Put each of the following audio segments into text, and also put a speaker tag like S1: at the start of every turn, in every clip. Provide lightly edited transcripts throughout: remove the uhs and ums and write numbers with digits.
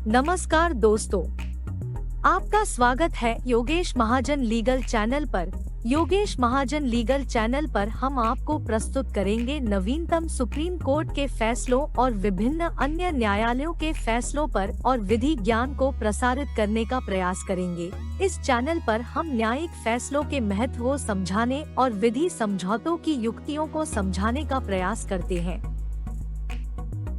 S1: नमस्कार दोस्तों, आपका स्वागत है योगेश महाजन लीगल चैनल पर। योगेश महाजन लीगल चैनल पर हम आपको प्रस्तुत करेंगे नवीनतम सुप्रीम कोर्ट के फैसलों और विभिन्न अन्य न्यायालयों के फैसलों पर और विधि ज्ञान को प्रसारित करने का प्रयास करेंगे। इस चैनल पर हम न्यायिक फैसलों के महत्व को समझाने और विधि समझौतों की युक्तियों को समझाने का प्रयास करते हैं।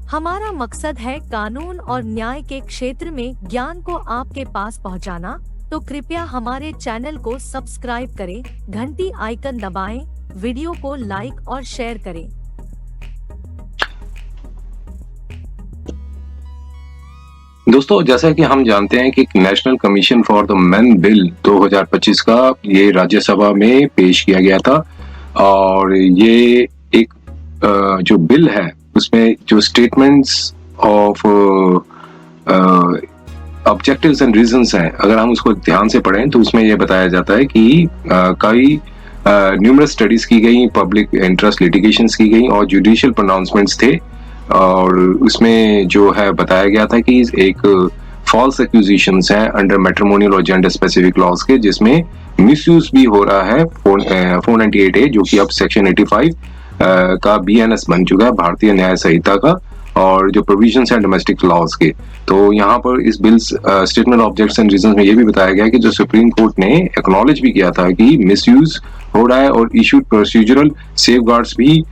S1: हमारा मकसद है कानून और न्याय के क्षेत्र में ज्ञान को आपके पास पहुंचाना, तो कृपया हमारे चैनल को सब्सक्राइब करें, घंटी आइकन दबाएं, वीडियो को लाइक और शेयर करें।
S2: दोस्तों, जैसा कि हम जानते हैं कि national commission for the man bill 2025 का ये राज्यसभा में पेश किया गया था और ये एक जो बिल है उसमें जो statements of objectives and reasons हैं, अगर हम उसको ध्यान से पढ़ें तो उसमें यह बताया जाता है कि कई न्यूमरस स्टडीज की गई, पब्लिक इंटरेस्ट लिटिगेशंस की गई और जुडिशियल प्रोनाउंसमेंट्स थे। और उसमें जो है बताया गया था कि एक फॉल्स एक्यूजिशंस हैं अंडर मैट्रिमोनियल और जेंडर स्पेसिफिक लॉज के, जिसमें मिसयूज भी हो रहा है 498A, जो कि अब सेक्शन 85 का BNS बन चुका है, भारतीय न्याय संहिता का, और जो प्रोविजंस हैं डोमेस्टिक लॉज के। तो यहाँ पर इस bill statement objects and reasons में ये भी बताया गया है कि जो सुप्रीम कोर्ट ने एक्नॉलेज भी किया था कि मिसयूज हो रहा है और इशूड प्रोसीजरल सेफगार्ड्स भी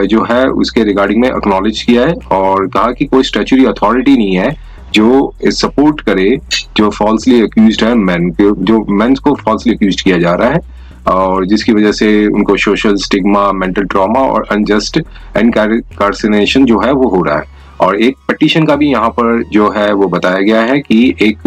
S2: जो है उसके रिगार्डिंग में एक्नॉलेज किया है और कहा कि कोई स्टैच्यूटरी अथॉरिटी नहीं है जो सपोर्ट करे जो फॉल्सली अक्यूज्ड है मैन, जो मेंस को फॉल्सली अक्यूज्ड किया जा रहा है और जिसकी वजह से उनको सोशल स्टिग्मा, मेंटल ट्रॉमा और अनजस्ट इनकार्सिनेशन जो है वो हो रहा है। और एक पिटीशन का भी यहाँ पर जो है वो बताया गया है कि एक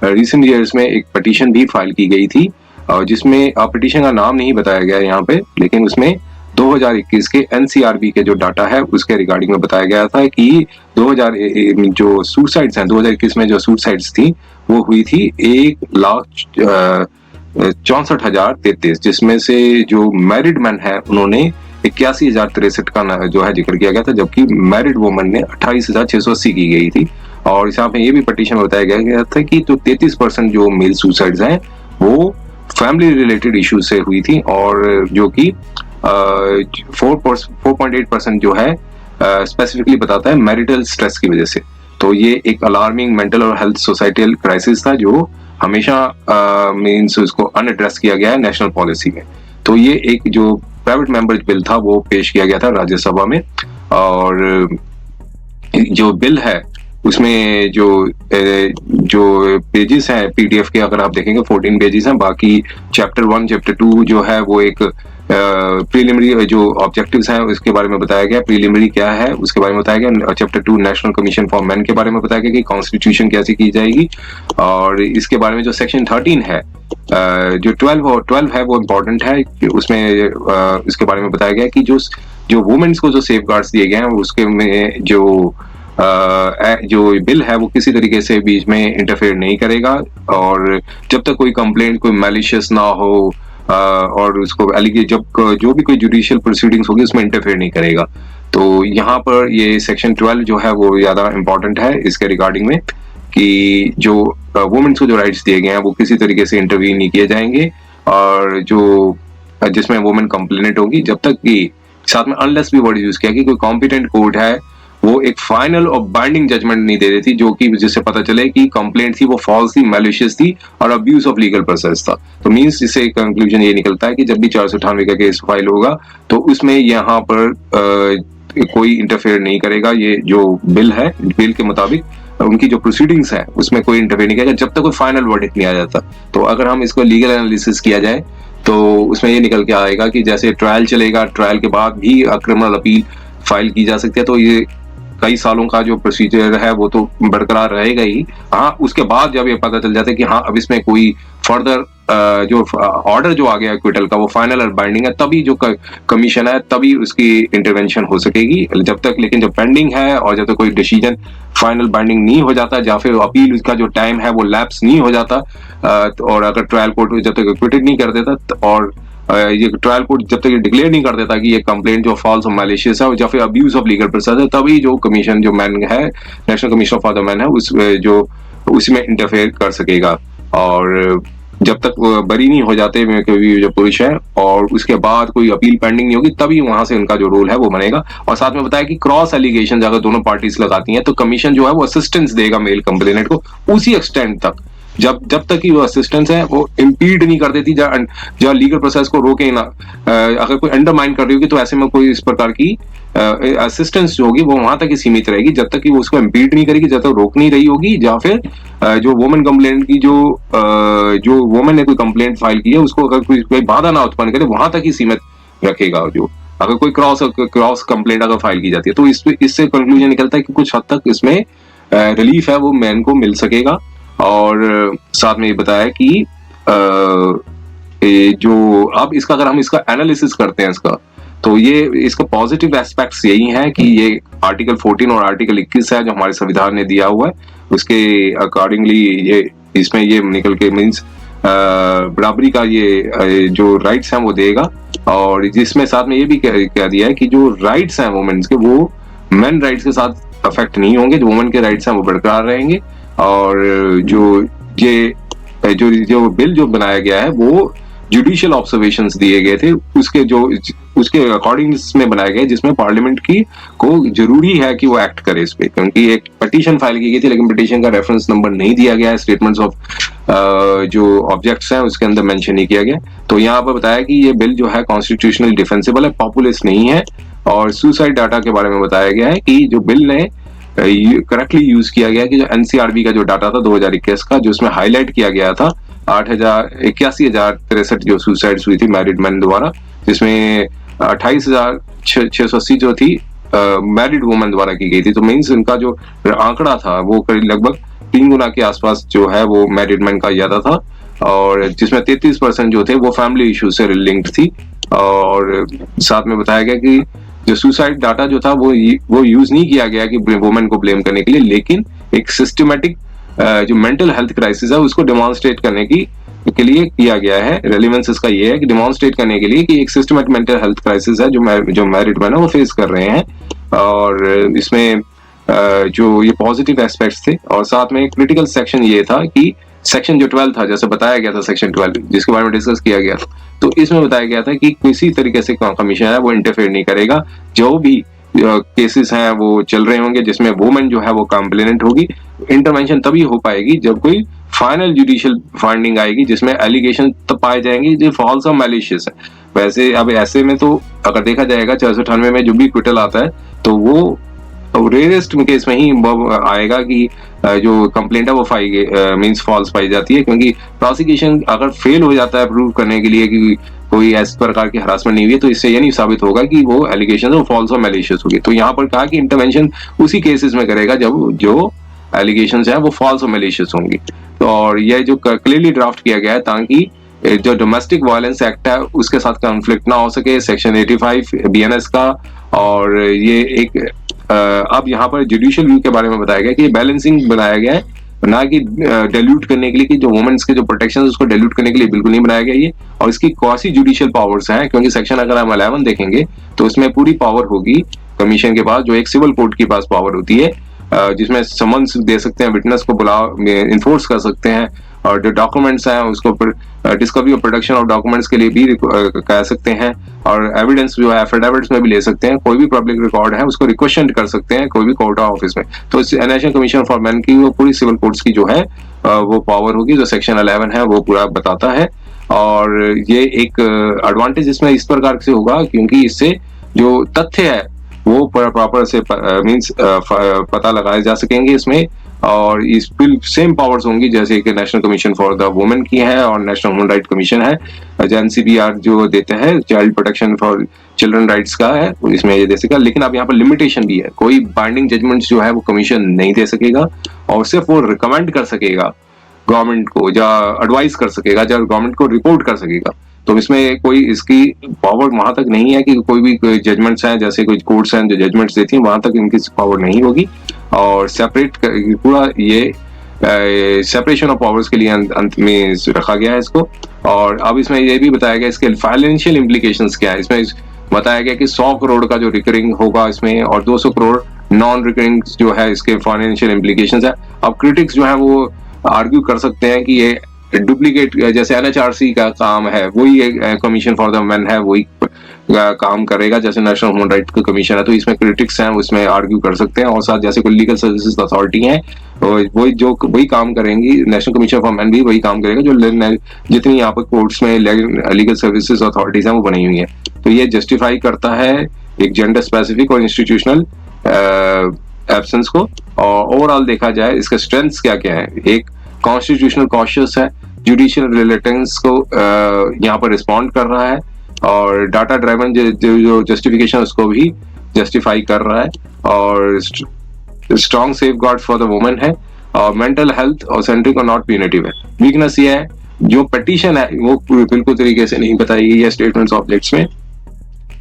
S2: रिसेंट ईयर्स में एक पिटीशन भी फाइल की गई थी और जिसमें पिटीशन का नाम नहीं बताया गया है यहाँ पे, लेकिन उसमें 2021 के NCRB के जो डाटा है उसके रिगार्डिंग में बताया गया था कि 2000 जो सुसाइड्स हैं 2021 में जो सुसाइड्स थी वो हुई थी 1,64,033, जिसमें से जो मैरिड मैन है उन्होंने 81,063 का जो है जिक्र किया गया था, जबकि मैरिड वुमन ने 28,680 की गई थी। और यहाँ पे ये भी पिटीशन में बताया गया था कि तो 33% जो मेल सुसाइड्स हैं वो फैमिली रिलेटेड इशू से हुई थी और जो कि 4.8% जो है स्पेसिफिकली बताता है मैरिटल स्ट्रेस की वजह से। तो ये एक अलार्मिंग मेंटल और हेल्थ सोसाइटल क्राइसिस था जो हमेशा मींस उसको अनएड्रेस किया गया है नेशनल पॉलिसी में। तो ये एक जो प्राइवेट मेंबर बिल था वो पेश किया गया था राज्यसभा में और जो बिल है उसमें जो पेजेस हैं PDF के, अगर आप देखेंगे 14 पेजेस हैं। बाकी चैप्टर 1 चैप्टर 2 जो है वो एक प्रीलिमिनरी जो ऑब्जेक्टिव्स हैं उसके बारे में बताया गया, प्रीलिमिनरी क्या है उसके बारे में बताया गया। Chapter 2 national commission for man के बारे में बताया गया कि कॉन्स्टिट्यूशन कैसे की जाएगी और इसके बारे में जो सेक्शन 13 है, जो 12 है वो इम्पोर्टेंट है, उसमें इसके बारे में बताया गया कि जो वुमेन्स को जो सेफगार्ड्स दिए गए हैं उसके में जो बिल है वो किसी तरीके से बीच में इंटरफेयर नहीं करेगा और जब तक कोई कंप्लेंट, कोई मैलिशियस ना हो और उसको जब जो भी कोई जुडिशियल प्रोसीडिंग्स होगी उसमें इंटरफेयर नहीं करेगा। तो यहाँ पर ये सेक्शन 12 जो है वो ज्यादा इंपॉर्टेंट है इसके रिगार्डिंग में कि जो वुमेन्स को जो राइट्स दिए गए हैं वो किसी तरीके से इंटरवीन नहीं किए जाएंगे और जो जिसमें वुमेन कंप्लेनेंट होगी, जब तक कि साथ में अनलेस भी वर्ड यूज किया कि कोई कॉम्पिटेंट कोर्ट है वो एक फाइनल और बाइंडिंग जजमेंट नहीं दे रही थी जो कि जिससे पता चले कि कंप्लेंट थी वो फॉल्स थी, मैलिशियस थी और अब्यूज ऑफ लीगल प्रोसेस था। तो मींस इससे कंक्लूजन ये निकलता है कि जब भी 498 का केस फाइल होगा तो उसमें यहाँ पर कोई इंटरफेयर नहीं करेगा। ये जो बिल है, बिल के मुताबिक उनकी जो प्रोसीडिंग्स है उसमें कोई इंटरफेयर नहीं करेगा जब तक कोई फाइनल वर्डिक्ट नहीं आ जाता। तो अगर हम इसको लीगल एनालिसिस किया जाए तो उसमें ये निकल के आएगा कि जैसे ट्रायल चलेगा, ट्रायल के बाद भी क्रिमिनल अपील फाइल की जा सकती है, तो ये कई सालों का जो प्रोसीजर है वो तो बरकरार रहेगा ही। हाँ, उसके बाद जब ये पता चल जाता है कि हाँ अब इसमें कोई फर्दर जो ऑर्डर जो आ गया एक्विटल का वो फाइनल और बाइंडिंग है, तभी जो कमीशन है तभी उसकी इंटरवेंशन हो सकेगी। जब तक लेकिन जब पेंडिंग है और जब तक कोई डिसीजन फाइनल बाइंडिंग नहीं हो जाता या फिर अपील का जो टाइम है वो लैप्स नहीं हो जाता और अगर ट्रायल कोर्ट जब तक एक्विटेड नहीं कर देता और ये ट्रायल कोर्ट जब तक ये डिक्लेयर नहीं कर देता कि ये कंप्लेंट जो फॉल्स और मैलिशियस है या फिर अब्यूज ऑफ लीगल प्रोसेस है, तभी जो कमीशन जो मैन है, national commission for the man है, उसमें इंटरफेयर कर सकेगा। और जब तक वो बरी नहीं हो जाते कोई जो पुरुष है और उसके बाद कोई अपील पेंडिंग नहीं होगी, तभी वहां से उनका जो रोल है वो बनेगा। और साथ में बताया कि क्रॉस एलिगेशन अगर दोनों पार्टीज लगाती हैं तो कमीशन जो है वो असिस्टेंस देगा मेल कंप्लेनेंट को उसी एक्सटेंट तक, जब तक कि वो असिस्टेंस है वो इम्पीड नहीं कर देती, जहाँ लीगल प्रोसेस को रोके ना। अगर कोई अंडरमाइन कर रही होगी तो ऐसे में कोई इस प्रकार की असिस्टेंस जो होगी वो वहां तक ही सीमित रहेगी, जब तक कि वो उसको इम्पीड नहीं करेगी, जब तक रोक नहीं रही होगी, या फिर जो वुमेन कंप्लेंट की जो वुमेन ने कोई कंप्लेंट फाइल की है उसको अगर कोई बाधा ना उत्पन्न करे, वहां तक ही सीमित रखेगा। जो अगर कोई क्रॉस कंप्लेंट अगर फाइल की जाती है तो इससे कंक्लूजन निकलता है कि कुछ हद तक इसमें रिलीफ है वो मैन को मिल सकेगा। और साथ में ये बताया कि जो अब इसका अगर हम इसका एनालिसिस करते हैं इसका, तो ये इसका पॉजिटिव एस्पेक्ट्स यही है कि ये आर्टिकल 14 और आर्टिकल 21 है जो हमारे संविधान ने दिया हुआ है, उसके अकॉर्डिंगली ये इसमें ये निकल के मीन्स बराबरी का ये जो राइट्स हैं वो देगा। और जिसमें साथ में ये भी कह दिया है कि जो राइट्स हैं वुमेन्स के वो मेन राइट्स के साथ अफेक्ट नहीं होंगे, जो वुमेन के राइट्स हैं वो बरकरार रहेंगे। और जो बिल जो बनाया गया है वो जुडिशियल ऑब्जर्वेशंस दिए गए थे उसके अकॉर्डिंग इसमें बनाया गया, जिसमें पार्लियामेंट की को जरूरी है कि वो एक्ट करे इस पे, क्योंकि एक पिटीशन फाइल की गई थी लेकिन पिटीशन का रेफरेंस नंबर नहीं दिया गया है, स्टेटमेंट्स ऑफ जो ऑब्जेक्ट्स हैं उसके अंदर मेंशन नहीं किया गया। तो यहाँ पर बताया कि ये बिल जो है कॉन्स्टिट्यूशनल डिफेंसिबल है, पॉपुलिस्ट नहीं है। और सुसाइड डाटा के बारे में बताया गया है कि जो बिल ने करेक्टली यूज किया गया कि जो एनसीआरबी का जो डाटा था 2021 का, जो उसमें हाईलाइट किया गया था 81,063 जो सुसाइड्स हुई थी मैरिड मैन द्वारा, जिसमें 28,680 जो थी मैरिड वुमेन द्वारा की गई थी। तो मीन्स उनका जो आंकड़ा था वो करीब लगभग 3 गुना के आसपास जो है वो मैरिड मैन का ज्यादा था, और जिसमें 33% जो थे वो फैमिली इशू से लिंक्ड थी। और साथ में बताया गया कि जो सुसाइड डाटा जो था वो यूज नहीं किया गया कि वुमेन को ब्लेम करने के लिए, लेकिन एक सिस्टमेटिक जो मेंटल हेल्थ क्राइसिस है उसको डेमोन्स्ट्रेट करने के लिए किया गया है। रेलिवेंस इसका ये है कि डेमोन्स्ट्रेट करने के लिए कि एक सिस्टमेटिक मेंटल हेल्थ क्राइसिस है जो मैरिड मैन है वो फेस कर रहे हैं। और इसमें जो ये पॉजिटिव एस्पेक्ट्स थे। और साथ में क्रिटिकल सेक्शन ये था कि सेक्शन जो 12 था, जैसे बताया गया था सेक्शन 12 जिसके बारे में डिस्कस किया गया था, तो इसमें बताया गया था कि किसी तरीके से कमीशन है वो इंटरफेयर नहीं करेगा। जो भी केसेस हैं वो चल रहे होंगे जिसमें वुमेन जो है वो कंप्लेनेंट होगी, इंटरवेंशन तभी हो पाएगी जब कोई फाइनल जुडिशियल फाइंडिंग आएगी जिसमें एलिगेशन तब पाए जाएंगे जो फॉल्स और मैलिशियस है। वैसे अब ऐसे में तो अगर देखा जाएगा 498 में जो भी क्विटल आता है तो वो रेयरेस्ट केस में ही आएगा कि जो कंप्लेंट है वो मींस फॉल्स पाई जाती है, क्योंकि प्रोसिक्यूशन अगर फेल हो जाता है प्रूव करने के लिए कि कोई इस प्रकार की हरासमेंट नहीं हुई है तो इससे ये नहीं साबित होगा कि वो एलिगेशन वो फॉल्स और मैलिशियस होगी। तो यहाँ पर कहा कि इंटरवेंशन उसी केसेस में करेगा जब जो एलिगेशंस हैं वो फॉल्स और मैलिशियस होंगी। तो और यह जो क्लियरली ड्राफ्ट किया गया है ताकि जो डोमेस्टिक वायलेंस एक्ट है उसके साथ कॉन्फ्लिक्ट ना हो सके, सेक्शन 85 बीएनएस का। और ये एक अब यहाँ पर जुडिशियल व्यू के बारे में बताया गया कि बैलेंसिंग बनाया गया है, ना कि डाइल्यूट करने के लिए कि जो वुमेन्स के जो प्रोटेक्शन है उसको डाइल्यूट करने के लिए बिल्कुल नहीं बनाया गया ये। और इसकी क्वासी जुडिशियल पावर्स हैं, क्योंकि सेक्शन अगर हम 11 देखेंगे तो उसमें पूरी पावर होगी कमीशन के पास, जो एक सिविल कोर्ट के पास पावर होती है, जिसमें समन्स दे सकते हैं, विटनेस को इन्फोर्स कर सकते हैं, और जो डॉक्यूमेंट्स हैं उसको डिस्कवरी और प्रोडक्शन ऑफ डॉक्यूमेंट्स के लिए भी कह सकते हैं, और एविडेंस जो है एफिडेविट्स में भी ले सकते हैं। कोई भी पब्लिक रिकॉर्ड है उसको रिक्वेस्ट कर सकते हैं कोई भी कोर्ट ऑफ ऑफिस में। तो नेशनल कमीशन फॉर मैन की वो पूरी सिविल कोर्ट्स की जो है वो पावर होगी, जो सेक्शन 11 है वो पूरा बताता है। और ये एक एडवांटेज इसमें इस प्रकार से होगा क्योंकि इससे जो तथ्य है वो प्रॉपर से मींस पता लगाए जा सकेंगे इसमें। और इस बिल सेम पावर्स होंगी जैसे कि national commission for the women की है और नेशनल ह्यूमन राइट कमीशन है, जो एनसीबीआर जो देते हैं child protection for children rights का है इसमें ये दे सकेगा। लेकिन अब यहाँ पर लिमिटेशन भी है, कोई बाइंडिंग जजमेंट्स जो है वो कमीशन नहीं दे सकेगा, और सिर्फ वो रिकमेंड कर सकेगा गवर्नमेंट को, या एडवाइस कर सकेगा, या गवर्नमेंट को रिपोर्ट कर सकेगा। तो इसमें कोई इसकी पावर वहां तक नहीं है कि कोई भी जजमेंट्स हैं, जैसे कोई कोर्ट्स हैं जो जजमेंट्स देती हैं वहां तक इनकी पावर नहीं होगी। और सेपरेट पूरा ये सेपरेशन ऑफ पावर्स के लिए अंत में रखा गया है इसको। और अब इसमें ये भी बताया गया इसके फाइनेंशियल इम्प्लीकेशंस क्या है। इसमें बताया गया कि 100 करोड़ का जो रिकरिंग होगा इसमें, और 200 करोड़ नॉन रिकरिंग जो है इसके फाइनेंशियल इम्प्लीकेशंस है। अब क्रिटिक्स जो है वो आर्ग्यू कर सकते हैं कि ये डुप्लीकेट, जैसे एनएचआरसी का काम है वही कमीशन फॉर द मैन है, वही काम करेगा जैसे नेशनल ह्यूमन राइट का कमीशन है। तो इसमें क्रिटिक्स हैं उसमें आर्ग्यू कर सकते हैं, और साथ जैसे कोई लीगल सर्विसेज अथॉरिटी है वही काम करेंगी, नेशनल कमीशन फॉर मैन भी वही काम करेगा जो जितनी यहाँ पर कोर्ट्स में लीगल सर्विसेज अथॉरिटीज हैं वो बनी हुई है। तो ये जस्टिफाई करता है एक जेंडर स्पेसिफिक और इंस्टीट्यूशनल एब्सेंस को। और ओवरऑल देखा जाए इसका स्ट्रेंथ्स क्या क्या है, एक कॉन्स्टिट्यूशनल कॉशियस है, जुडिशियल रिलेटेंस को यहाँ पर रिस्पॉन्ड कर रहा है, और डाटा ड्राइवन जो जस्टिफिकेशन उसको भी जस्टिफाई कर रहा है, और strong safe guard for the women है, और मेंटल हेल्थ और सेंट्रिक और नॉट प्यूनिटिव है। वीकनेस ये है जो पिटीशन है वो बिल्कुल तरीके से नहीं बताई गई है स्टेटमेंट्स ऑब्जेक्ट्स में,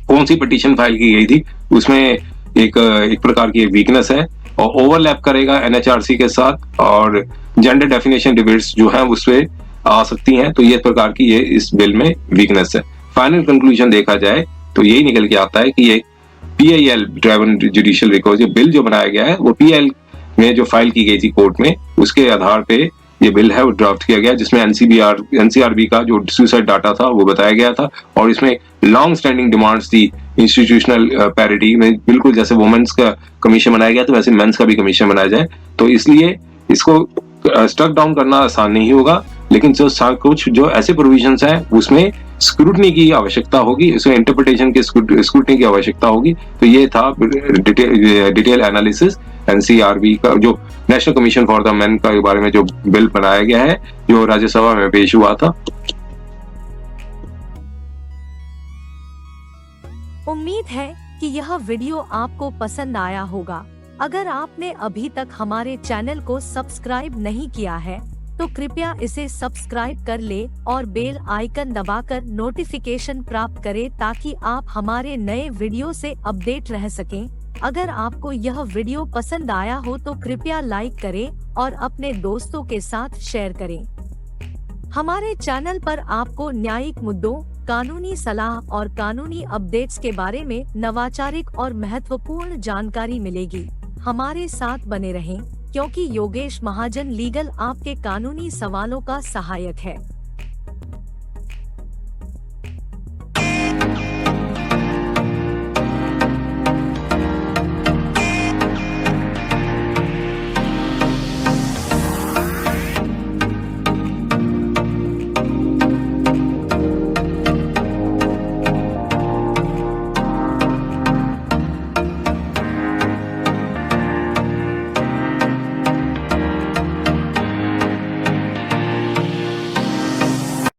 S2: कौन सी पिटीशन फाइल की गई थी उसमें एक प्रकार की वीकनेस है, और ओवरलैप करेगा एनएचआरसी के साथ, और जेंडर डेफिनेशन डिबेट्स जो है उसपे आ सकती हैं। तो ये प्रकार की ये इस बिल में वीकनेस है। फाइनल कंक्लूजन देखा जाए तो यही निकल के आता है कि ये पीआईएल ड्राइवन जुडिशियल रिकॉर्ड, ये बिल जो बनाया गया है वो पीआईएल में जो फाइल की गई थी कोर्ट में उसके आधार पे ये बिल है वो ड्राफ्ट किया गया, जिसमें एनसीआरबी का जो सुसाइड डाटा था वो बताया गया था, और इसमें लॉन्ग स्टैंडिंग डिमांड्स थी इंस्टीट्यूशनल पैरिटी में, बिल्कुल जैसे वुमेन्स का कमीशन बनाया गया तो वैसे मेंस का भी कमीशन बनाया जाए। तो इसलिए इसको स्ट्रक डाउन करना आसान नहीं होगा, लेकिन कुछ जो ऐसे प्रोविजंस हैं उसमें स्क्रूटनी की आवश्यकता होगी, इसमें इंटरप्रिटेशन की स्क्रूटनी की आवश्यकता होगी। तो ये था डिटेल एनालिसिस एनसीआरबी का, जो national commission for the main के बारे में जो बिल बनाया गया है जो राज्यसभा में पेश हुआ था।
S1: उम्मीद है कि यह वीडियो आपको पसंद आया होगा। अगर आपने अभी तक हमारे चैनल को सब्सक्राइब नहीं किया है तो कृपया इसे सब्सक्राइब कर ले और बेल आइकन दबाकर नोटिफिकेशन प्राप्त करें ताकि आप हमारे नए वीडियो से अपडेट रह सकें। अगर आपको यह वीडियो पसंद आया हो तो कृपया लाइक करें और अपने दोस्तों के साथ शेयर करें। हमारे चैनल पर आपको न्यायिक मुद्दों, कानूनी सलाह और कानूनी अपडेट्स के बारे में नवाचारिक और महत्वपूर्ण जानकारी मिलेगी। हमारे साथ बने रहें, क्योंकि योगेश महाजन लीगल आपके कानूनी सवालों का सहायक है।